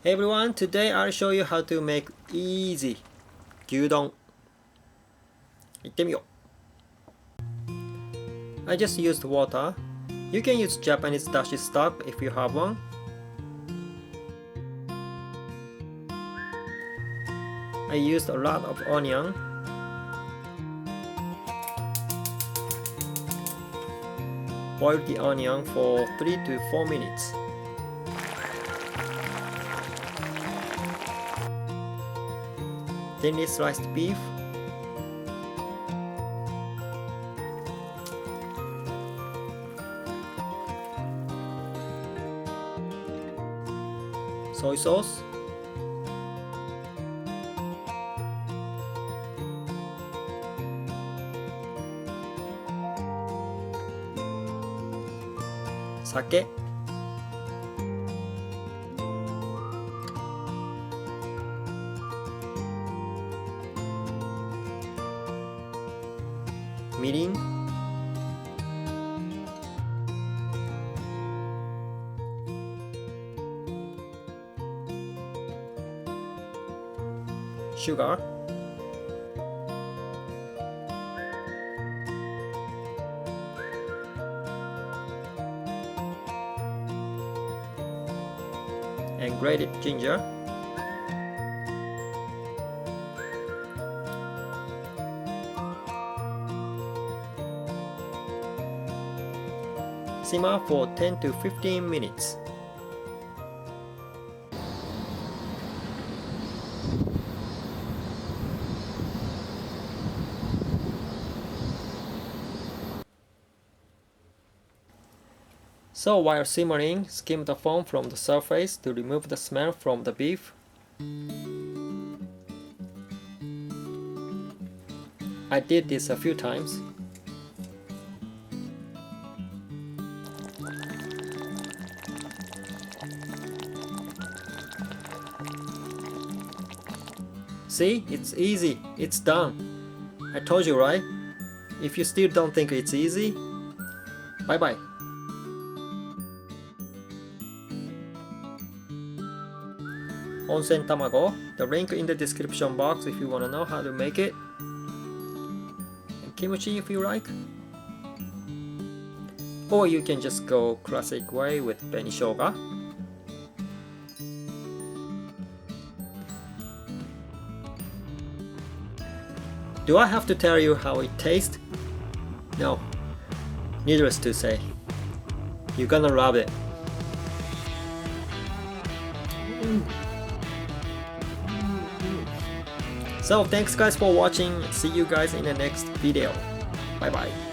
Hey everyone, today I'll show you how to make easy Gyu Don. 行ってみよう。I just used water. You can use Japanese dashi stock if you have one. I used a lot of onion. Boil the onion for 3 to 4 minutes. Thinly sliced beef. Soy sauce. Sake. Mirin. Sugar. And grated ginger. Simmer for 10 to 15 minutes. So while simmering, skim the foam from the surface to remove the smell from the beef. I did this a few times. See, it's easy, it's done. I told you, right? If you still don't think it's easy, bye bye. Onsen Tamago, the link in the description box if you want to know how to make it. And kimchi if you like. Or you can just go classic way with Benishouga. Do I have to tell you how it tastes? No, needless to say, you're gonna love it. So thanks guys for watching. See you guys in the next video. Bye bye.